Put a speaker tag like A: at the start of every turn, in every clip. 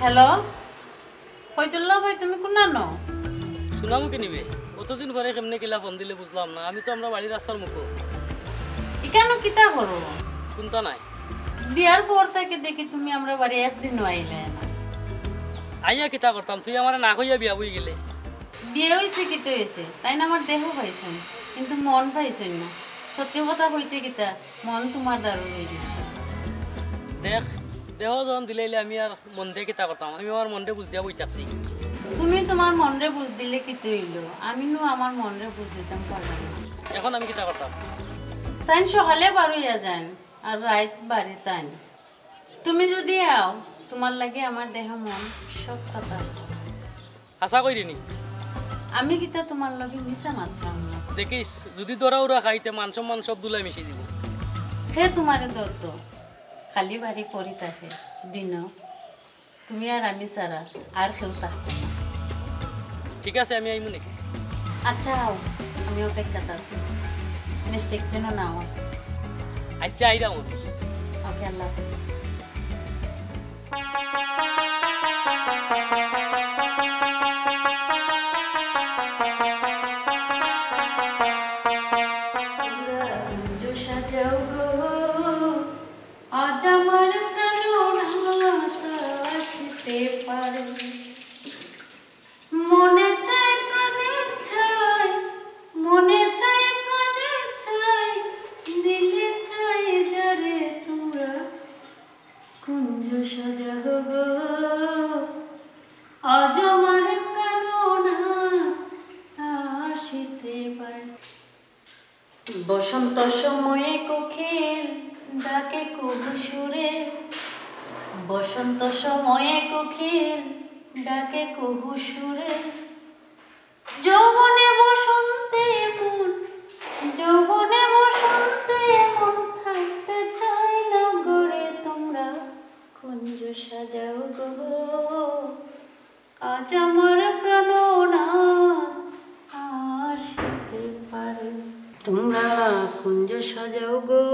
A: Hello কইতুল্লাহ ভাই তুমি কোনা ন
B: শুনামু কি নিবে কতদিন পরে কেমনে কিলা ফোন দিলে বুঝলাম না আমি তো আমরা বাড়ির রাস্তার মুখো
A: ইকানো কিতা করো
B: শুনতা নাই
A: বিয়ার পর থেকে দেখি তুমি আমরা বাড়ি একদিন আইলে না
B: আইয়া কিতা করতাম তুই আমার না কইয়া বিয়া বই গেলে
A: বিয়ে হইছে কি তো হইছে তাই না আমার দেহ পাইছেন কিন্তু মন পাইছেন না সত্যি কথা কইতে কিতা মন তোমার দারুণ হয়ে গেছে
B: দেখ দেহ যখন দিলাইলে আমি আর মন দিয়ে কিতা করতাম আমি আমার মনটা বুঝ দিয়া বই থাকছি
A: তুমি তোমার মনরে বুঝ দিলে কি হইলো আমি নো আমার মনরে বুঝ দিতাম পারলাম না
B: এখন আমি কিতা করতাম
A: তাই সকালে বারুইয়া যান আর রাত বাড়ি তাই তুমি যদি আও তোমার লাগে আমার দেহ মন সব কথা
B: আশা করিনি
A: আমি কিতা তোমার লগে মিশা মাত্রাম না
B: দেখিস যদি দরা উরা খাইতে মান সম্মান সব দুলাই মিশিয়ে দিব
A: সে তোমারে দত্ত খালি বাড়ি পড়ি থাকে দিন তুমি আর আমি সারা আর কেউ থাকতো না
B: ঠিক আছে আমি আইমু নাকি
A: আচ্ছা আও আমি অপেক্ষাতে আছি মিস্টেক যেন না হয়
B: আচ্ছা আইরাম
A: ওকে আল্লাহ হাফেজ বসন্ত সময়ে কোকিল ডাকে কুহু সুরে বসন্ত সময়ে কোকিল ডাকে কুহু সুরে যৌবনে বসন্তে মন যৌবনে বসন্তে মন থাকতে চাই না গরে তোমরা কুঞ্জ সাজাও গো আজ আমার প্রাণনাথ আসিতে পারে তোমরা কুঞ্জ সাজাও গো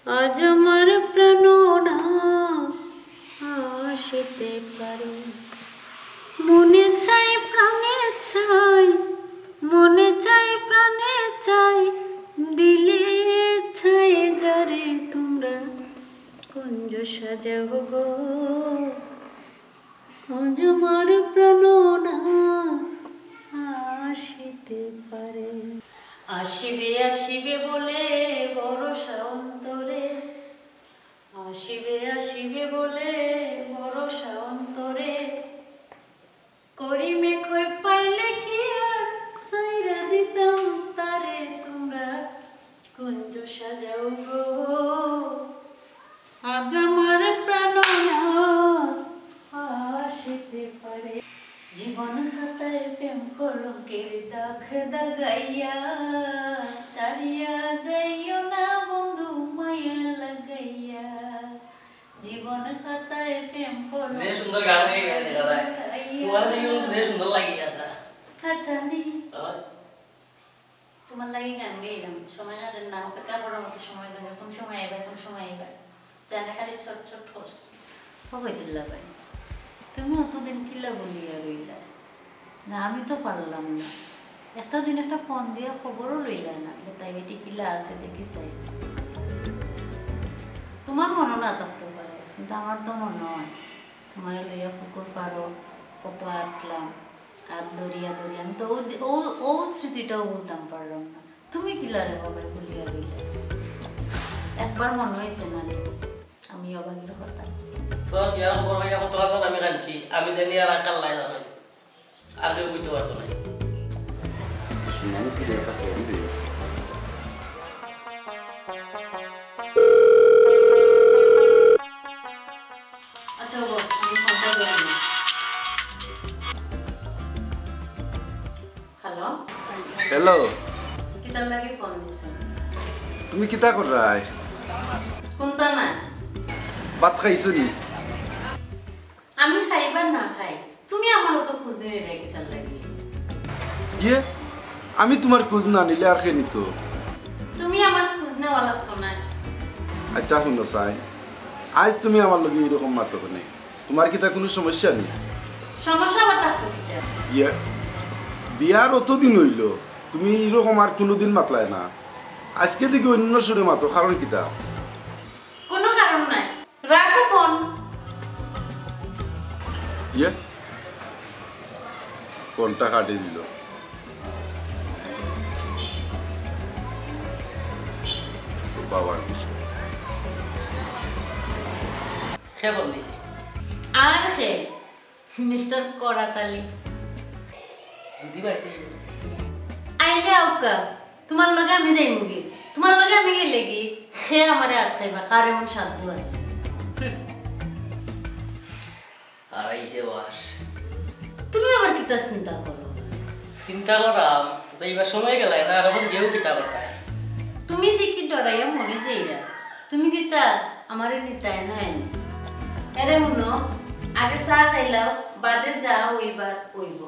A: আজ আমার প্রাণনাথ আসিতে পারে মনে চাই প্রাণে চাই মনে চাই প্রাণে চাই দিলে চাই যারে তোমরা কুঞ্জ সাজাও গো আজ আমার প্রাণনাথ আসিতে পারে আসিবে আসিবে বলে ভরসা অন্তরে আসিবে আসিবে বলে ভরসা অন্তরে করিমে কই পাইলে কি আর সাইরা দিতাম তারে তোমরা কুঞ্জ সাজাও গো আজ আমার প্রাণনাথ আসিতে পারে জীবন খাতায় প্রেম কলঙ্কের দাগ দাগাইয়া চারিয়া যাইও না বন্ধু মায়া লাগাইয়া জীবন খাতায় প্রেম কলঙ্কের
B: সুন্দর গান গাইয়া দেখা যায় তোমার দেখি সুন্দর লাগে যাতা
A: আচ্ছা নি তোমার লাগে গান গাইলাম সময় না অপেক্ষা করার মতো সময় ধরে কোন সময় আইবা জানা খালি ছোট ছোট হইতুল্লাহ ভাই তুমি অতদিন কিলা বলিয়া রইলা না, আমি তো পারলাম না। একটা দিন একটা ফোন দিয়ে খবরও লইলা না, তাই বেটি কিলা আছে দেখি চাই। তোমার মনে না থাকতে পারে, কিন্তু আমার তো মনে হয় তোমার লইয়া পুকুর পারো কত আটলাম, হাত দরিয়া দরিয়া, আমি তো ও স্মৃতিটাও বলতাম পারলাম না। তুমি কিলা রে বাবা বলিয়া রইলা? একবার মনে হয়েছে না রে আমি অবাগের কথা?
B: তোর বিয়ার খবর ভাইয়া কত কথা আমি কাঁদছি, আমি জানি আর আকাল লাই জানো আর কেউ বুঝতে পারতো না।
C: শুনানো কি একটা ফোন দিই।
A: আচ্ছা গো, আমি ফোনটা ধরে নিই। হ্যালো
C: হ্যালো,
A: কিতার লাগে ফোন দিছো?
C: তুমি কিতা কর রাই?
A: কোনটা না
C: ভাত খাইছো নি?
A: আমি খাইবার না খাই, তুমি আমারও তো খুঁজে নিলে কিতার লাগে?
C: ইয়ে, আমি তোমার খোঁজ না নিলে আর খেয়ে নিত।
A: তুমি আমার খোঁজ নেওয়া লাগতো না।
C: আচ্ছা শুনো চাই, আজ তুমি আমার লগে এরকম মাতো কেন? তোমার কিতা কোনো সমস্যা নেই?
A: সমস্যা আবার থাকতো কিতা?
C: ইয়ে, বিয়ার অতদিন হইল, তুমি এরকম আর কোনোদিন মাতলায় না। আজকে দেখি অন্য সুরে মাতো, কারণ কিতা?
A: কোনো কারণ নাই, রাখো ফোন।
C: ইয়ে, ফোনটা কাটিয়ে দিল। বাবার বিষয়
B: সে বলিছি
A: আর হে মিস্টার কারাত আলী
B: যদি বাড়িতে
A: আইলে আউকা, তোমার লগে আমি যাই মুগি, তোমার লগে আমি গেলে কি সে আমারে আটকাইবা? কার এমন সাধ্য আছে?
B: আর আইসে বাস
A: তুমি আবার কিতা চিন্তা করো?
B: চিন্তা করাম তো এইবার সময় গেলাই না, আর এখন গেও কিতা করতায়।
A: তুমি দেখি ডরাইয়া মরে যাইরা, তুমি কিতা আমারে নিতাই নাই? এরে শুনো, আগে চা খাইলাও, বাদে যা হইবার হইব।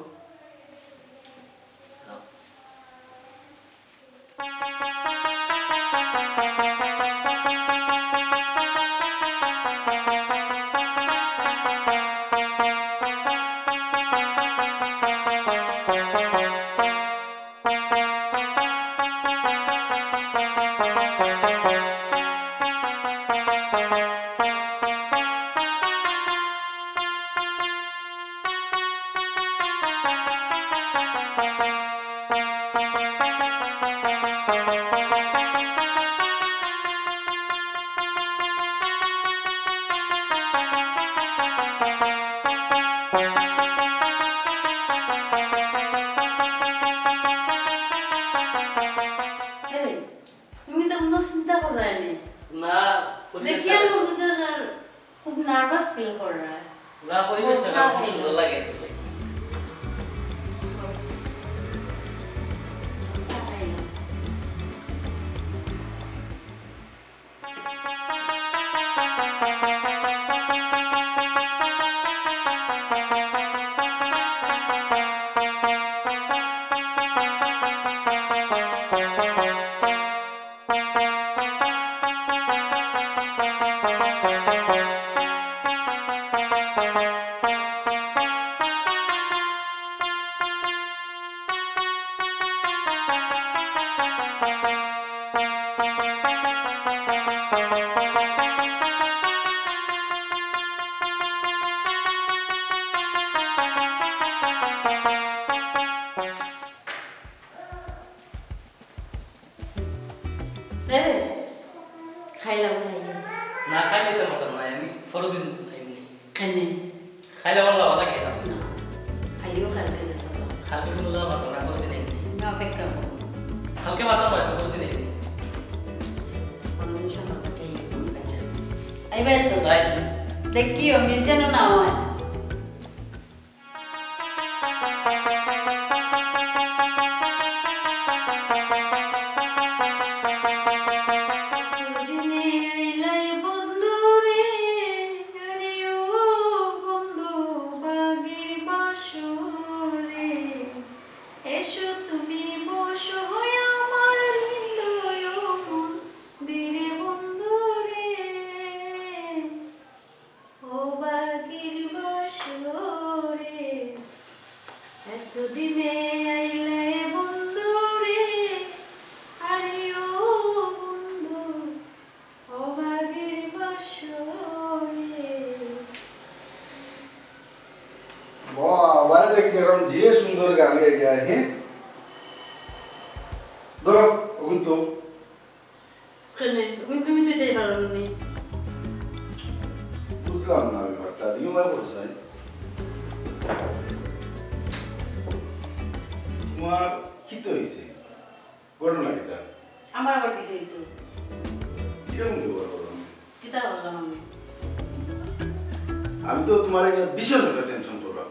A: তুমি তো কোনো চিন্তা করাই নি
B: না
A: দেখি, আমি খুব নার্ভাস ফিল করা।
B: না পরিবেশ না সুন্দর লাগে।
A: খাইলাম
B: না খাইলে তো মতন নাই, আমি ফরদিন এমনি
A: এনে
B: খাইলে আমার ভালো লাগে না।
A: খাইও কালকে যাবো,
B: কালকে কোনো লাভ হতো না, কোনোদিন এমনি
A: না অপেক্ষা করো।
B: কালকে মাথা নয়, কোনোদিন এমনি। আচ্ছা
A: আইবার তো
B: তাই
A: দেখিও মিস যেন না হয়। ও বাগির বাসর
C: গেলাম যে সুন্দর গান গায় হ্যাঁ ধরো ওগুন তো
A: কেন তুমি তো যাই পারো না
C: বুঝলাম না ব্যাপারটা দিও মা বলছাই তোমার কি তো হইছে ঘটনা কিটা
A: আমার আবার কি হইতো
C: কিরকম ব্যবহার করো
A: কিটা বললাম
C: আমি তো তোমার নিয়ে বিশেষ একটা টেনশন করলাম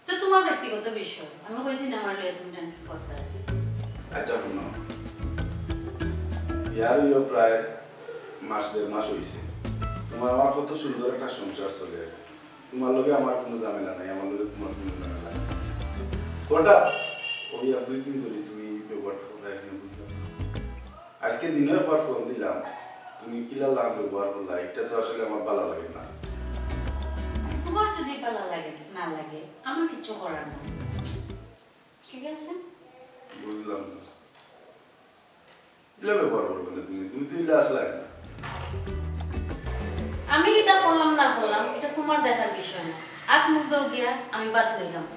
A: তো তোমার ব্যক্তিগত বিষয় আমি কইছি না আমার লয়ে তুমি টেনশন করতে
C: আচ্ছা শোনো ইয়ার প্রায় মাস দেড় মাস হয়েছে তোমার আমার কত সুন্দর একটা সংসার চলে তোমার লগে আমার কোনো ঝামেলা নাই আমার লগে তোমার কোনো ঝামেলা নাই কটা ওই আর 2 দিন ধরে তুমি ব্যবহারটা করে এখানে বুঝলাম আজকে দিনের পর ফোন দিলাম তুমি কিলা লাভ ব্যবহার করলা এটা তো আসলে আমার ভালো লাগে না
A: তোমার যদি ভালো লাগে না লাগে আমার কিছু করার নাই ঠিক আছে
C: বুঝলাম ইলা ব্যবহার করবে না তুমি তো ইলা আসলে না
A: আমি কিটা করলাম না করলাম এটা তোমার দেখার বিষয় না আট মুখ দাও গিয়া আমি বাদ হইলাম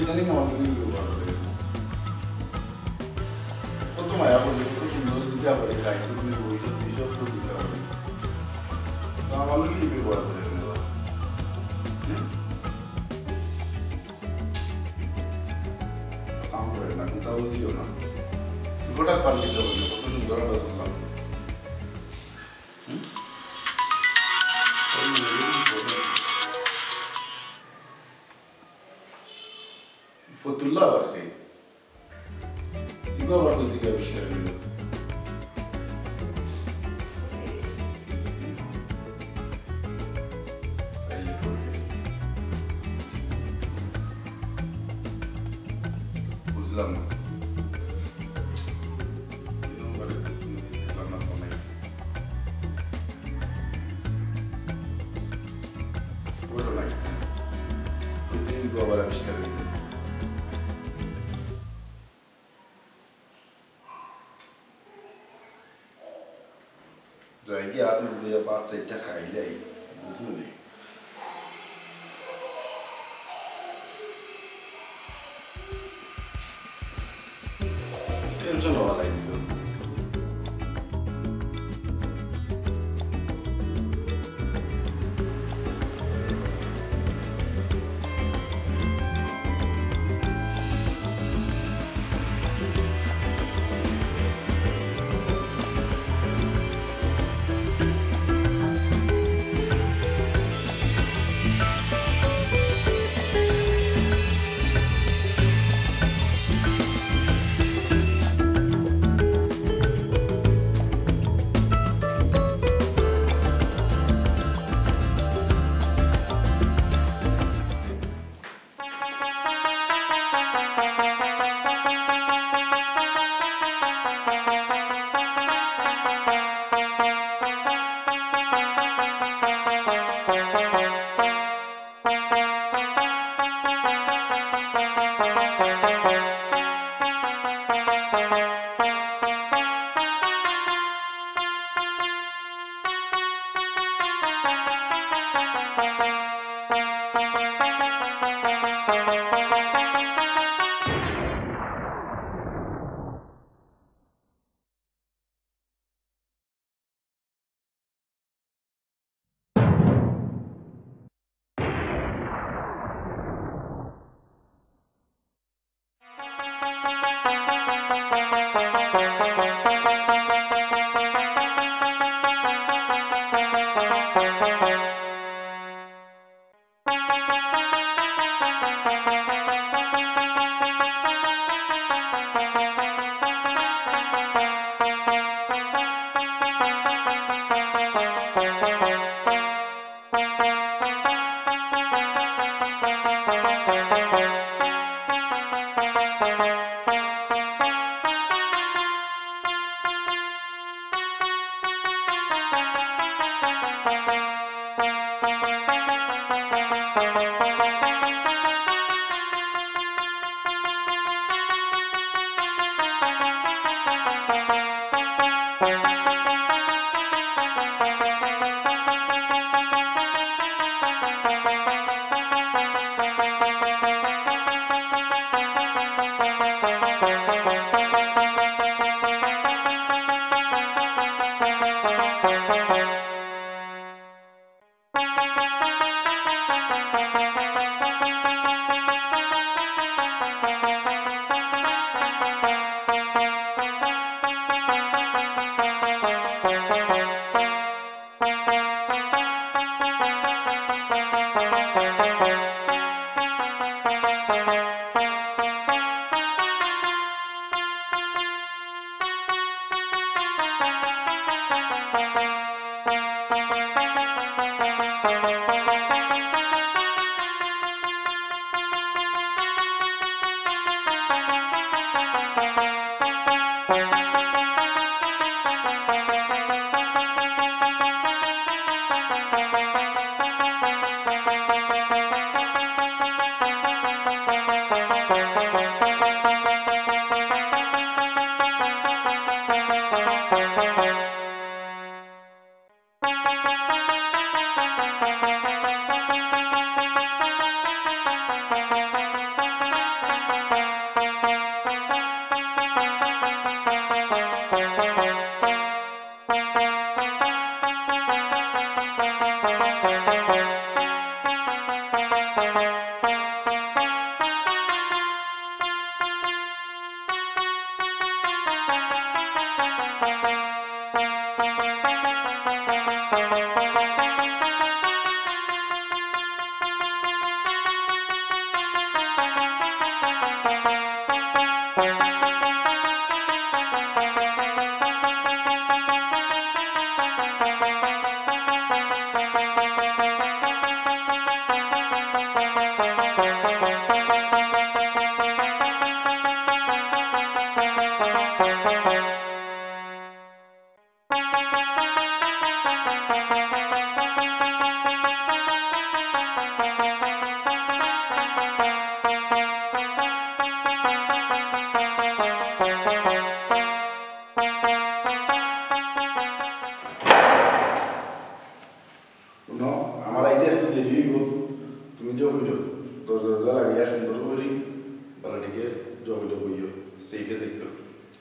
C: ইদানিং আমার লগে ব্যবহার করে কত মায়া বলে কত সুন্দর দিতে পারে গাইছে তুমি বইছো বিশপ তো দিতে পারে আমার লগে ব্যবহার করে কাম করে না কোথাও বুঝিও না গোটা পাল্লি দেবো কত সুন্দর আমরা শুনলাম ফতুল্লাহ আবার খাই আবার কোন দিকে আবিষ্কার হইল বুঝলাম না আবার আবিষ্কার হইল জয়কে আদর দিয়ে 5-4টা খাইলেই বুঝলি টেনশন হওয়া লাগবে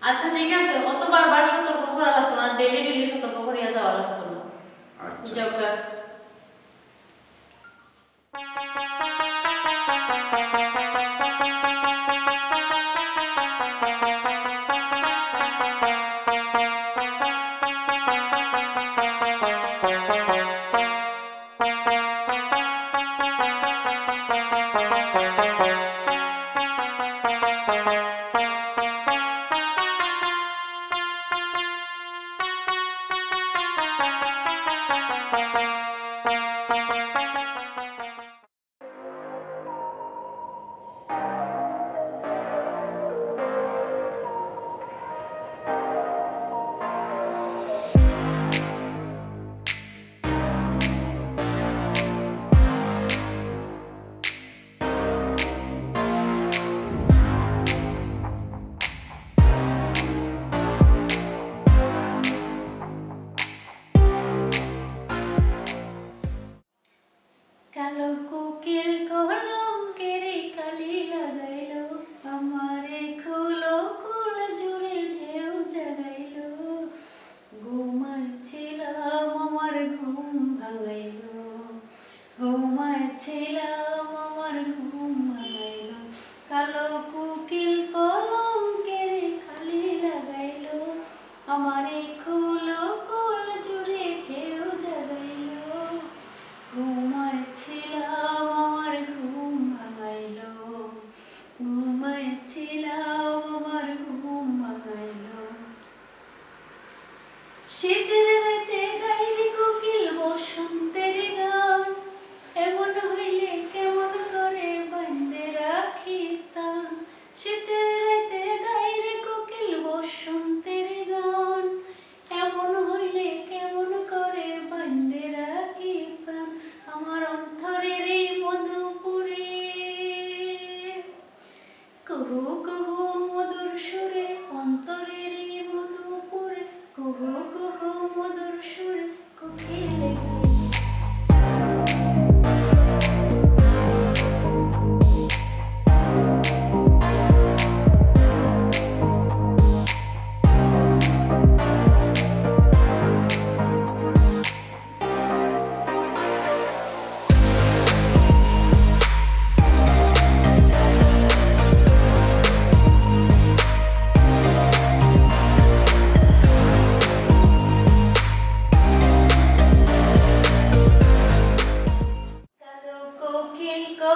A: আচ্ছা ঠিক আছে, অত বারবার সতর্ক করা লাগতো না, ডেইলি ডেইলি সতর্ক করিয়া যাওয়া লাগতো না।
C: আচ্ছা
A: যাওকা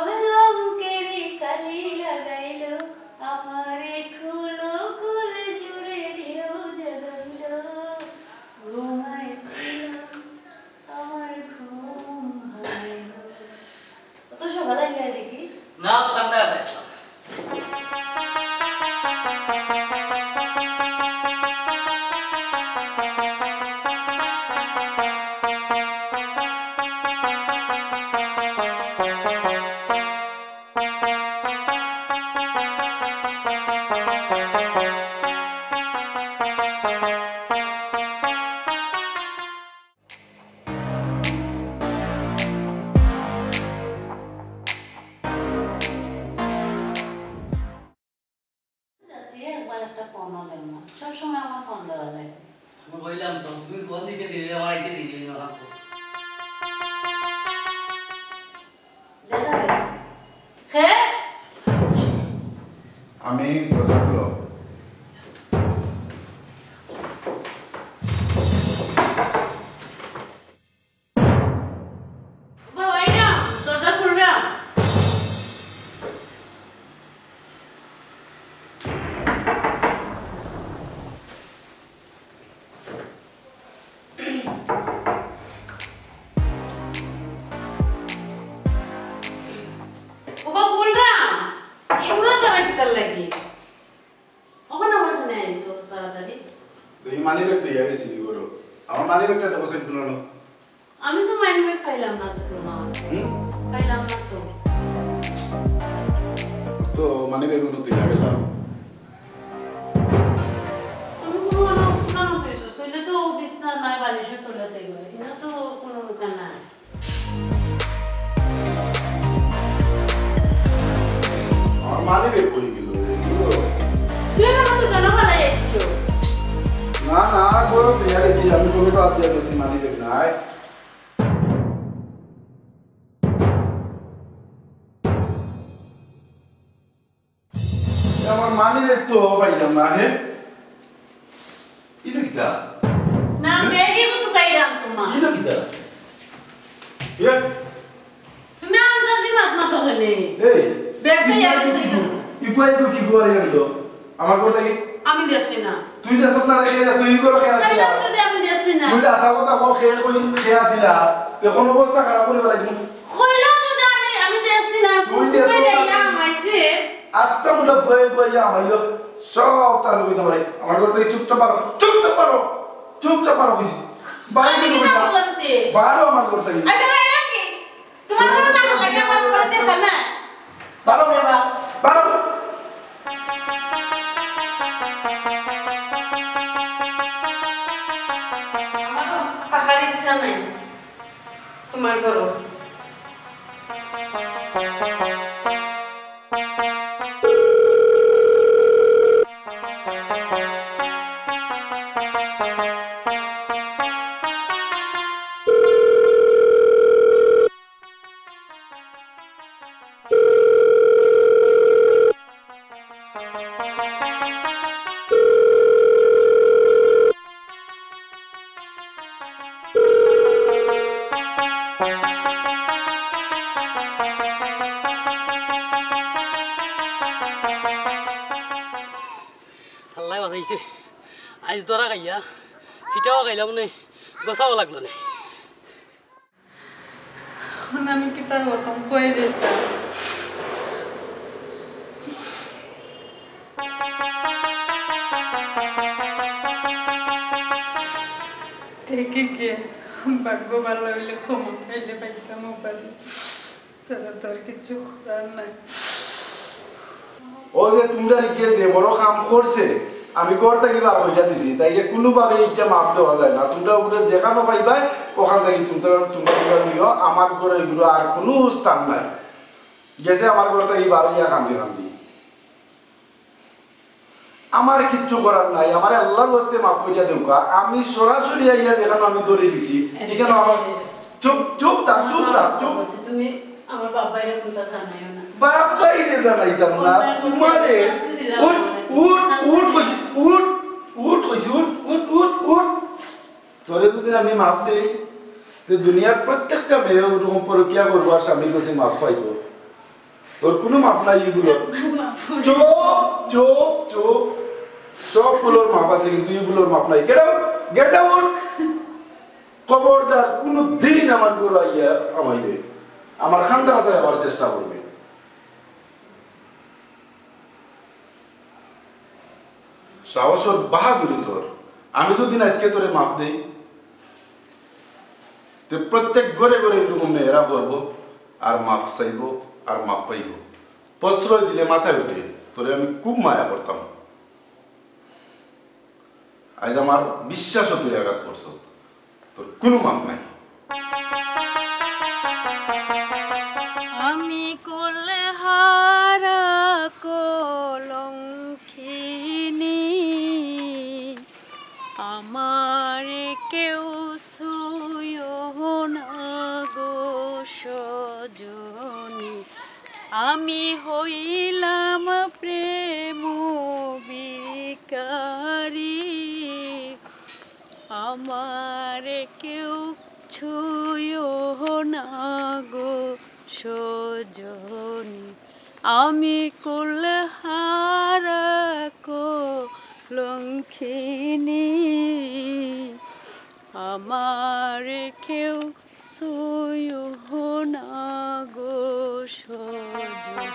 A: কলঙ্কেরি কালি লাগাইলো আমারে খুলো খুলে জুড়ে ঢেউ জাগাইলো ঘুমাইছিলাম আমার ঘুম ভাঙাইলো তো সবাই লাগে দেখি
B: না তো কান্দা আছে
A: সবসময় আমার ফোন দেওয়া লাগে
B: আমি বললাম তো তুমি ফোন দিতে দিলে আমার আইতে দিলে না
C: আমি কথাগুলো মানি ব্যাগ তো ইয়াবে সিবি করো আমার মানি ব্যাগটা দেবো সেট গুলো
A: আমি তো মানি ব্যাগ পাইলাম না তো তোমার পাইলাম না তো
C: তো মানি ব্যাগ তো তুই লাগে না
A: তুমি কোনো না পেছো তুইলে তো বিছনা নাই বালিশের তলাতেই গেল কিন্তু তো কোনো দোকান নাই
C: আমার মানি ব্যাগ কই গেল
A: তুই আমার দোকান ভালাই আইছো
C: না না বড় তুই আইছি আমি কোনো তো আতিয়া গেছি মানি ব্যাগ নাই আমার মানি ব্যাগ তো পাইলাম না হে ইদু কিটা
A: না ব্যাগে তো কাইরাম তোমার
C: ইদু কিটা ইয়ে
A: তুমি আমরা দিমাগ না তো হলে
C: এই
A: ব্যাগটা ইয়াছে
C: ইফাই তো কি গোয়া গেল আমার কথা কি
A: আমি দেছি না
C: তুই দেছ না রে তুই করো কেন আসিলা
A: তো আমি দেছি না
C: তুই আসা কথা কো খেয়ে আসিলা এখন অবস্থা খারাপ করে লাগি
A: কইলাম তো আমি দেছি না
C: তুই দেছ না
A: আমাইছে
C: আস্তা মুটা ভয়ে ভয়ে আমাইলো সব তার লই তোমারে আমার কথা চুপচাপ পারো কইছি বাইরে
A: আমি
C: কই
A: না বলতে
C: বারো আমার কথা কি
A: আচ্ছা নাকি তোমার কথা না লাগে আমার করতে খানা
C: বারো বারো
A: টাকার ইচ্ছা নাই তোমার করো
B: আল্লাহ বাঁচাইছে আজ দরা খাইয়া ফিটাও খাইলাম নেই বসাও লাগলো না
D: আমি কিতা করতাম কয়ে যেতাম থেকে গিয়ে ভাগ্য ভালো হইলে ক্ষমা পাইলে পাইতাম পারি সেটা তো আর কিছু করার নাই
C: ও যে তোমরা গিয়ে বড় কাম করছে আমি করতে গিয়ে কইটা দিছি তাই কোনোভাবে এইটা মাফ দেওয়া যায় না তোমরা ওগুলো যেখানে পাইবাই ওখান থেকে তোমরা নিও আমার ঘরে এগুলো আর কোনো স্থান নাই গেছে আমার ঘর থেকে বারোইয়া কান্দি আমার কিচ্ছু করার নাই আমার আল্লাহর বস্তে মাফ করিয়া দেউকা আমি সরাসরি আইয়া যেখানে আমি ধরে দিছি এখানে আমার চুপ থাক
A: তুমি আমার বাবা এরকম কথা জানাইও না
C: বাবাই রে জানাইতাম না তোমারে উঠ তোরে যদি আমি মাফ দিই তো দুনিয়ার প্রত্যেকটা মেয়ে ওরকম পরকিয়া করবো আর স্বামীর কাছে মাফ পাইব তোর কোনো মাপ নাই এগুলো চোপ চোপ চোপ সবগুলোর মাপ আছে কিন্তু এগুলোর মাপ নাই গেট আউট খবরদার কোনো দিন আমার গোড়া ইয়া আমাইবে আমার খানটা আছে আবার চেষ্টা করবে সাহসর বাহাদুরি তোর আমি যদি আজকে তোরে মাফ দেই তো প্রত্যেক ঘরে ঘরে এরকম মেয়েরা করবো আর মাফ চাইব আর মাফ পাইব প্রশ্রয় দিলে মাথায় উঠে তোরে আমি খুব মায়া করতাম আজ আমার বিশ্বাসও তুই আঘাত করছ তোর কোনো মাফ নাই
D: আমি করলে হারা কলঙ্কিনী আমার কেউ ছুঁয়ো না গো সজনী আমি হইলাম প্রেম বিকারী আমার কেউ ছুঁয়ো না গো সজনী আমি কুলহারা কলঙ্কিনী আমার কেউ ছুঁয়ো না গো সজনী